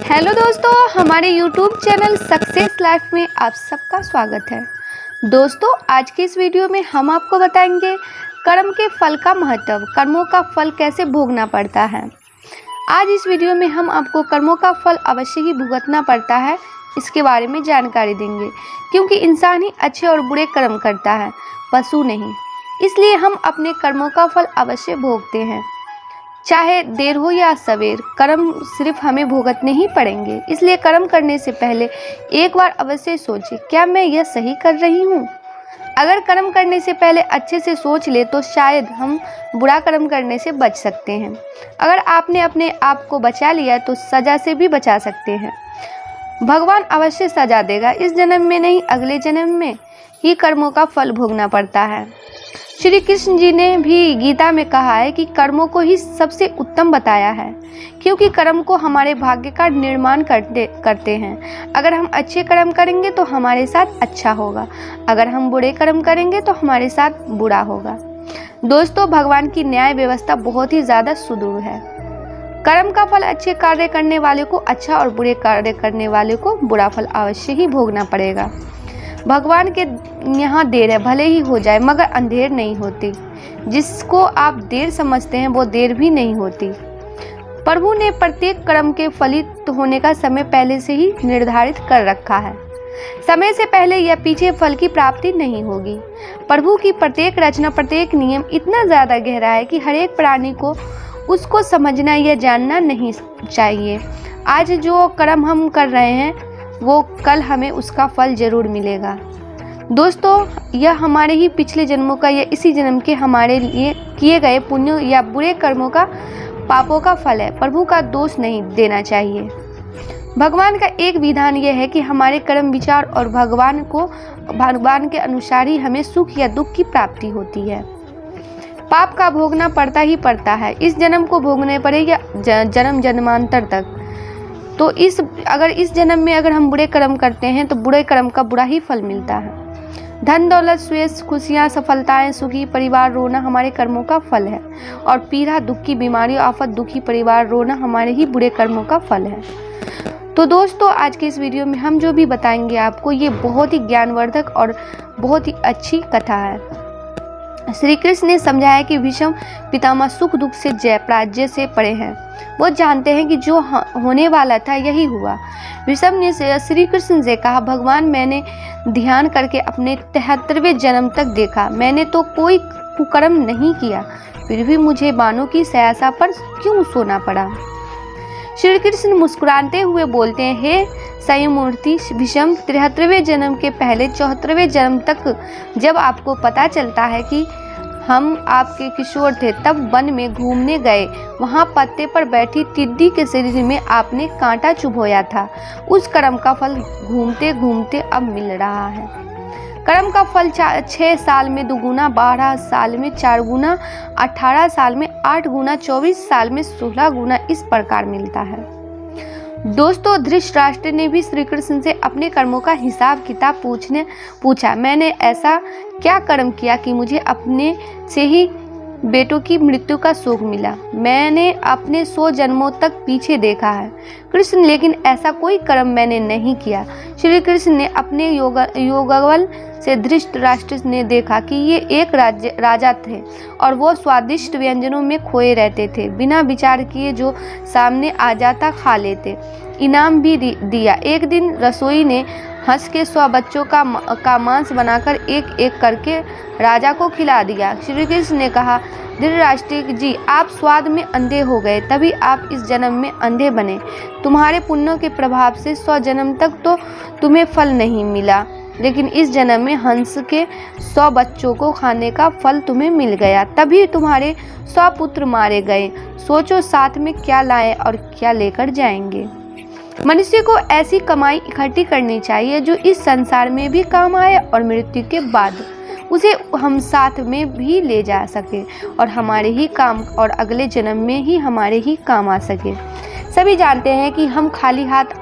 Hello दोस्तों, हमारे YouTube channel success life में आप सबका स्वागत है। दोस्तों, आज की इस वीडियो में हम आपको बताएंगे कर्म के फल का महत्व, कर्मों का फल कैसे भोगना पड़ता है। आज इस वीडियो में हम आपको कर्मों का फल अवश्य ही भुगतना पड़ता है, इसके बारे में जानकारी देंगे, क्योंकि इंसान ही अच्छे और बुरे कर्म करता है, पशु नहीं। इसलिए हम अपने कर्मों का फल अवश्य भोगते हैं, चाहे देर हो या सवेर। कर्म सिर्फ हमें भुगतने ही पड़ेंगे, इसलिए कर्म करने से पहले एक बार अवश्य सोचें, क्या मैं यह सही कर रही हूँ। अगर कर्म करने से पहले अच्छे से सोच ले तो शायद हम बुरा कर्म करने से बच सकते हैं। अगर आपने अपने आप को बचा लिया तो सजा से भी बचा सकते हैं। भगवान अवश्य सजा देगा, इस जन्म में नहीं अगले जन्म में ही कर्मों का फल भोगना पड़ता है। श्री कृष्ण जी ने भी गीता में कहा है कि कर्मों को ही सबसे उत्तम बताया है, क्योंकि कर्म को हमारे भाग्य का निर्माण करते हैं। अगर हम अच्छे कर्म करेंगे तो हमारे साथ अच्छा होगा, अगर हम बुरे कर्म करेंगे तो हमारे साथ बुरा होगा। दोस्तों, भगवान की न्याय व्यवस्था बहुत ही ज़्यादा सुदृढ़ है। कर्म का फल अच्छे कार्य करने वाले को अच्छा और बुरे कार्य करने वाले को बुरा फल अवश्य ही भोगना पड़ेगा। भगवान के यहाँ देर है भले ही हो जाए, मगर अंधेर नहीं होती। जिसको आप देर समझते हैं वो देर भी नहीं होती। प्रभु ने प्रत्येक कर्म के फलित होने का समय पहले से ही निर्धारित कर रखा है। समय से पहले या पीछे फल की प्राप्ति नहीं होगी। प्रभु की प्रत्येक रचना, प्रत्येक नियम इतना ज़्यादा गहरा है कि हर एक प्राणी को उसको समझना या जानना नहीं चाहिए। आज जो कर्म हम कर रहे हैं वो कल हमें उसका फल जरूर मिलेगा। दोस्तों, यह हमारे ही पिछले जन्मों का या इसी जन्म के हमारे लिए किए गए पुण्यों या बुरे कर्मों का, पापों का फल है। प्रभु का दोष नहीं देना चाहिए। भगवान का एक विधान यह है कि हमारे कर्म, विचार और भगवान के अनुसार ही हमें सुख या दुख की प्राप्ति होती है। पाप का भोगना पड़ता ही पड़ता है, इस जन्म को भोगने पड़े या जन्म जन्मांतर तक। तो अगर इस जन्म में अगर हम बुरे कर्म करते हैं तो बुरे कर्म का बुरा ही फल मिलता है। धन दौलत, श्रेष्ठ, खुशियाँ, सफलताएं, सुखी परिवार रोना हमारे कर्मों का फल है, और पीड़ा, दुख की बीमारी, आफत, दुखी परिवार रोना हमारे ही बुरे कर्मों का फल है। तो दोस्तों, आज के इस वीडियो में हम जो भी बताएंगे आपको, ये बहुत ही ज्ञानवर्धक और बहुत ही अच्छी कथा है। श्री कृष्ण ने समझाया कि भीष्म पितामह सुख दुख से जय पराजय से परे हैं। वो जानते हैं कि जो होने वाला था यही हुआ। भीष्म ने श्री कृष्ण से कहा, भगवान, मैंने ध्यान करके अपने 73वें जन्म तक देखा, मैंने तो कोई कुकर्म नहीं किया, फिर भी मुझे बाणों की सयासा पर क्यों सोना पड़ा। श्री कृष्ण मुस्कुराते हुए बोलते हैं, हे संयममूर्ति भीष्म, 73वें जन्म के पहले 74वें जन्म तक जब आपको पता चलता है कि हम आपके किशोर थे, तब वन में घूमने गए, वहाँ पत्ते पर बैठी टिड्डी के शरीर में आपने कांटा चुभोया था। उस कर्म का फल घूमते घूमते अब मिल रहा है। कर्म का फल 6 साल में 2 गुना, 12 साल में 4 गुना, 18 साल में 8 गुना, 24 साल में 16 गुना इस प्रकार मिलता है। दोस्तों, धृतराष्ट्र ने भी श्री कृष्ण से अपने कर्मों का हिसाब किताब पूछा, मैंने ऐसा क्या कर्म किया कि मुझे अपने से ही बेटों की मृत्यु का शोक मिला। मैंने अपने 100 जन्मों तक पीछे देखा है कृष्ण, लेकिन ऐसा कोई कर्म मैंने नहीं किया। श्री कृष्ण ने अपने योगबल से धृतराष्ट्र ने देखा कि ये एक राजा थे और वो स्वादिष्ट व्यंजनों में खोए रहते थे। बिना विचार किए जो सामने आ जाता खा लेते, इनाम भी दिया। एक दिन रसोई ने हंस के 100 बच्चों का मांस बनाकर एक एक करके राजा को खिला दिया। श्री कृष्ण ने कहा, धृतराष्ट्र जी, आप स्वाद में अंधे हो गए, तभी आप इस जन्म में अंधे बने। तुम्हारे पुण्यों के प्रभाव से 100 जन्म तक तो तुम्हें फल नहीं मिला, लेकिन इस जन्म में हंस के 100 बच्चों को खाने का फल तुम्हें मिल गया, तभी तुम्हारे 100 पुत्र मारे गए। सोचो साथ में क्या लाए और क्या लेकर जाएंगे। मनुष्य को ऐसी कमाई इकट्ठी करनी चाहिए जो इस संसार में भी काम आए और मृत्यु के बाद उसे हम साथ में भी ले जा सके और हमारे ही काम और अगले जन्म में ही हमारे ही काम आ सके। सभी जानते हैं कि हम खाली हाथ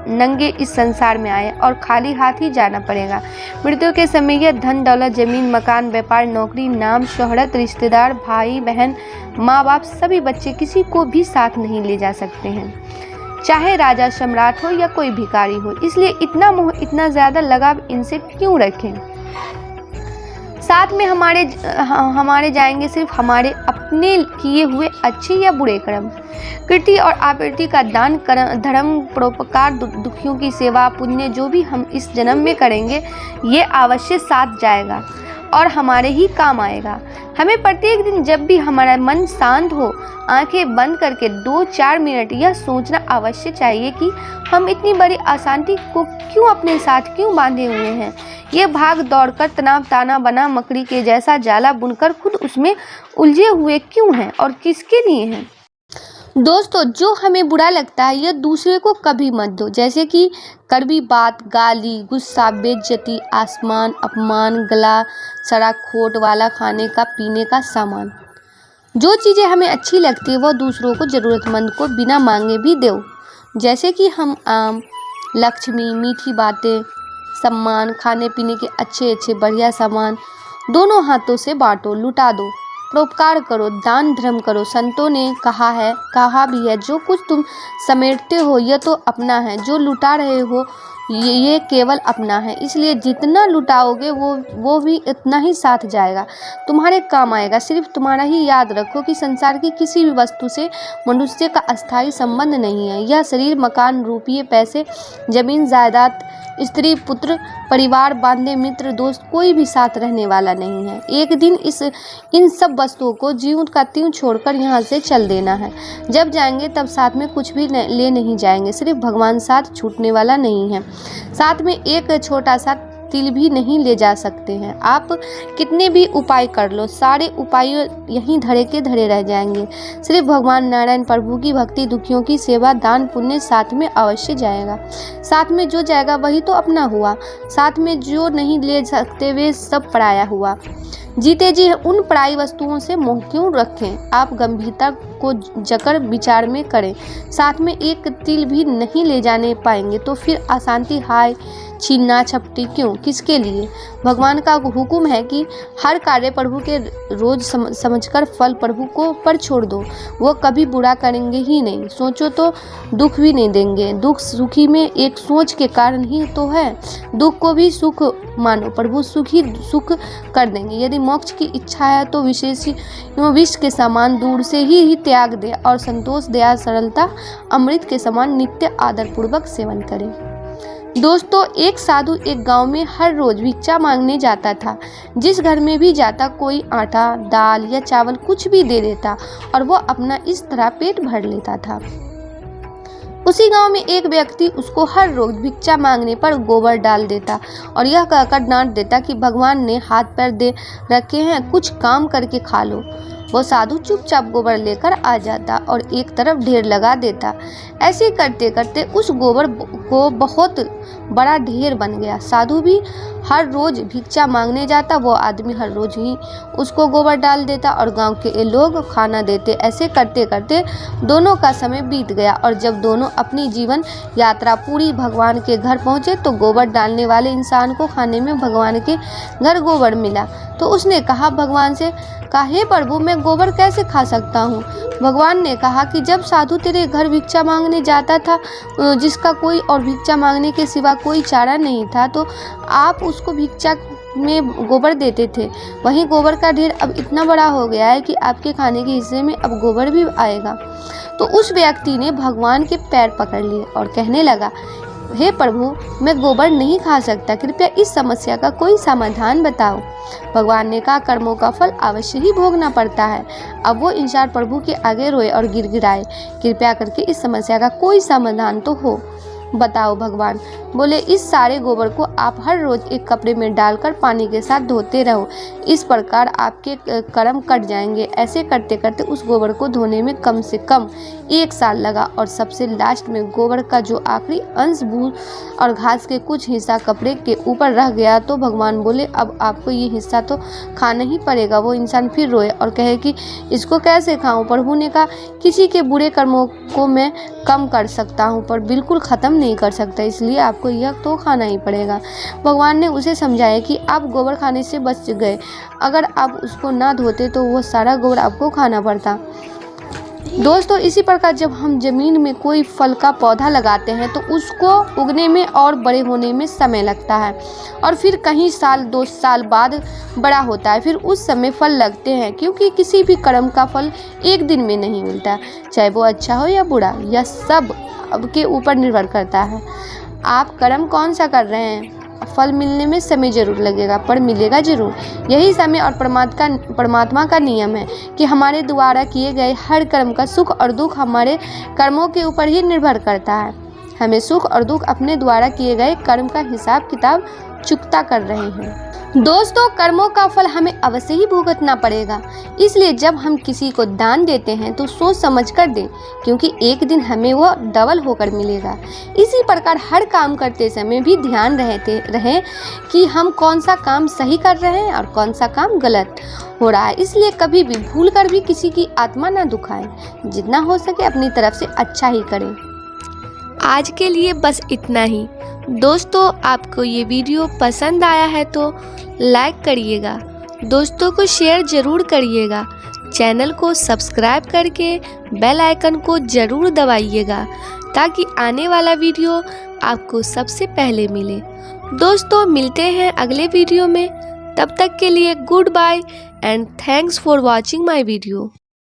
नंगे इस संसार में आए और खाली हाथ ही जाना पड़ेगा। मृत्यु के समय यह धन दौलत, जमीन, मकान, व्यापार, नौकरी, नाम, शोहरत, रिश्तेदार, भाई बहन, माँ बाप, सभी बच्चे किसी को भी साथ नहीं ले जा सकते हैं। चाहे राजा सम्राट हो या कोई भिखारी हो। इसलिए इतना मोह, इतना ज़्यादा लगाव इनसे क्यों रखें। साथ में हमारे जाएंगे सिर्फ हमारे अपने किए हुए अच्छे या बुरे कर्म। कृति और आपूर्ति का दान, धर्म, परोपकार, दुखियों की सेवा, पुण्य जो भी हम इस जन्म में करेंगे ये अवश्य साथ जाएगा और हमारे ही काम आएगा। हमें प्रत्येक दिन जब भी हमारा मन शांत हो, आंखें बंद करके 2-4 मिनट यह सोचना अवश्य चाहिए कि हम इतनी बड़ी अशांति को क्यों अपने साथ क्यों बांधे हुए हैं। ये भाग दौड़कर तनाव ताना बना मकड़ी के जैसा जाला बुनकर खुद उसमें उलझे हुए क्यों हैं और किसके लिए हैं। दोस्तों, जो हमें बुरा लगता है यह दूसरे को कभी मत दो, जैसे कि कड़वी बात, गाली, गुस्सा, बेइज्जती, आसमान, अपमान, गला सड़ा खोट वाला खाने का पीने का सामान। जो चीज़ें हमें अच्छी लगती है वह दूसरों को, ज़रूरतमंद को बिना मांगे भी दो, जैसे कि हम आम, लक्ष्मी, मीठी बातें, सम्मान, खाने पीने के अच्छे बढ़िया सामान दोनों हाथों से बांटो, लुटा दो, परोपकार करो, दान धर्म करो। संतों ने कहा भी है, जो कुछ तुम समेटते हो यह तो अपना है, जो लुटा रहे हो ये केवल अपना है। इसलिए जितना लुटाओगे वो भी इतना ही साथ जाएगा, तुम्हारे काम आएगा। सिर्फ तुम्हारा ही याद रखो कि संसार की किसी भी वस्तु से मनुष्य का अस्थायी संबंध नहीं है। यह शरीर, मकान, रुपये, पैसे, जमीन जायदाद, स्त्री, पुत्र, परिवार, बांधे मित्र, दोस्त कोई भी साथ रहने वाला नहीं है। एक दिन इन सब वस्तुओं को ज्यों का त्यों छोड़कर यहाँ से चल देना है। जब जाएंगे तब साथ में कुछ भी ले नहीं जाएंगे, सिर्फ भगवान साथ छूटने वाला नहीं है। साथ में एक छोटा सा तिल भी नहीं ले जा सकते हैं। आप कितने भी उपाय कर लो, सारे उपाय यहीं धरे के धरे रह जाएंगे। सिर्फ भगवान नारायण प्रभु की भक्ति, दुखियों की सेवा, दान पुण्य साथ में अवश्य जाएगा। साथ में जो जाएगा वही तो अपना हुआ, साथ में जो नहीं ले सकते वे सब पराया हुआ। जीते जी उन पराई वस्तुओं से मोह क्यों रखें। आप गंभीरता को जकड़ विचार में करें। साथ में एक तिल भी नहीं ले जाने पाएंगे तो फिर अशांति, हाय छीना छपटी क्यों, किसके लिए। भगवान का हुक्म है कि हर कार्य प्रभु के रोज समझकर फल प्रभु को पर छोड़ दो। वो कभी बुरा करेंगे ही नहीं, सोचो तो दुख भी नहीं देंगे। दुख सुखी में एक सोच के कारण ही तो है। दुख को भी सुख मानो, प्रभु सुख ही सुख कर देंगे। यदि मोक्ष की इच्छा है तो विष के समान दूर से ही त्याग दे और संतोष, दया, सरलता अमृत के समान नित्य आदर पूर्वक सेवन करें। दोस्तों, एक साधु एक गांव में हर रोज भिक्षा मांगने जाता था। जिस घर में भी जाता कोई आटा, दाल या चावल कुछ भी दे देता और वो अपना इस तरह पेट भर लेता था। उसी गांव में एक व्यक्ति उसको हर रोज भिक्षा मांगने पर गोबर डाल देता और यह कहकर डांट देता कि भगवान ने हाथ पैर दे रखे हैं, कुछ काम करके खा लो। वो साधु चुपचाप गोबर लेकर आ जाता और एक तरफ ढेर लगा देता। ऐसे करते करते उस गोबर को बहुत बड़ा ढेर बन गया। साधु भी हर रोज भिक्षा मांगने जाता, वो आदमी हर रोज ही उसको गोबर डाल देता और गांव के लोग खाना देते। ऐसे करते करते दोनों का समय बीत गया और जब दोनों अपनी जीवन यात्रा पूरी भगवान के घर पहुंचे तो गोबर डालने वाले इंसान को खाने में भगवान के घर गोबर मिला। तो उसने कहा भगवान से, हे प्रभु, मैं गोबर कैसे खा सकता हूँ। भगवान ने कहा कि जब साधु तेरे घर भिक्षा मांगने जाता था, जिसका कोई और भिक्षा मांगने के सिवा कोई चारा नहीं था, तो आप उसको भिक्षा में गोबर देते थे। वहीं गोबर का ढेर अब इतना बड़ा हो गया है कि आपके खाने के हिस्से में अब गोबर भी आएगा। तो उस व्यक्ति ने भगवान के पैर पकड़ लिए और कहने लगा, हे प्रभु, मैं गोबर नहीं खा सकता, कृपया इस समस्या का कोई समाधान बताओ। भगवान ने कहा, कर्मों का फल अवश्य ही भोगना पड़ता है। अब वो इंसान प्रभु के आगे रोए और गिड़गिड़ाए, कृपया करके इस समस्या का कोई समाधान तो हो, बताओ। भगवान बोले, इस सारे गोबर को आप हर रोज एक कपड़े में डालकर पानी के साथ धोते रहो, इस प्रकार आपके कर्म कट जाएंगे। ऐसे करते करते उस गोबर को धोने में कम से कम 1 साल लगा और सबसे लास्ट में गोबर का जो आखिरी अंश भूल और घास के कुछ हिस्सा कपड़े के ऊपर रह गया तो भगवान बोले, अब आपको ये हिस्सा तो खाना ही पड़ेगा। वो इंसान फिर रोए और कहे कि इसको कैसे खाऊं। प्रभु ने कहा, किसी के बुरे कर्मों को मैं कम कर सकता हूँ पर बिल्कुल ख़त्म नहीं कर सकता, इसलिए आपको यह तो खाना ही पड़ेगा। भगवान ने उसे समझाया कि आप गोबर खाने से बच गए, अगर आप उसको ना धोते तो वो सारा गोबर आपको खाना पड़ता। दोस्तों इसी प्रकार जब हम ज़मीन में कोई फल का पौधा लगाते हैं तो उसको उगने में और बड़े होने में समय लगता है और फिर कहीं साल 2 साल बाद बड़ा होता है, फिर उस समय फल लगते हैं, क्योंकि किसी भी कर्म का फल एक दिन में नहीं मिलता, चाहे वो अच्छा हो या बुरा, यह सब के ऊपर निर्भर करता है आप कर्म कौन सा कर रहे हैं। फल मिलने में समय जरूर लगेगा पर मिलेगा जरूर। यही समय और परमात्मा का नियम है कि हमारे द्वारा किए गए हर कर्म का सुख और दुख हमारे कर्मों के ऊपर ही निर्भर करता है। हमें सुख और दुख अपने द्वारा किए गए कर्म का हिसाब किताब चुकता कर रहे हैं। दोस्तों कर्मों का फल हमें अवश्य ही भुगतना पड़ेगा, इसलिए जब हम किसी को दान देते हैं तो सोच समझ कर दें, क्योंकि एक दिन हमें वह डबल होकर मिलेगा। इसी प्रकार हर काम करते समय भी ध्यान रहे कि हम कौन सा काम सही कर रहे हैं और कौन सा काम गलत हो रहा है। इसलिए कभी भी भूल कर भी किसी की आत्मा ना दुखाएं, जितना हो सके अपनी तरफ से अच्छा ही करें। आज के लिए बस इतना ही। दोस्तों आपको ये वीडियो पसंद आया है तो लाइक करिएगा, दोस्तों को शेयर ज़रूर करिएगा, चैनल को सब्सक्राइब करके बेल आइकन को ज़रूर दबाइएगा ताकि आने वाला वीडियो आपको सबसे पहले मिले। दोस्तों मिलते हैं अगले वीडियो में, तब तक के लिए goodbye and thanks for watching my video.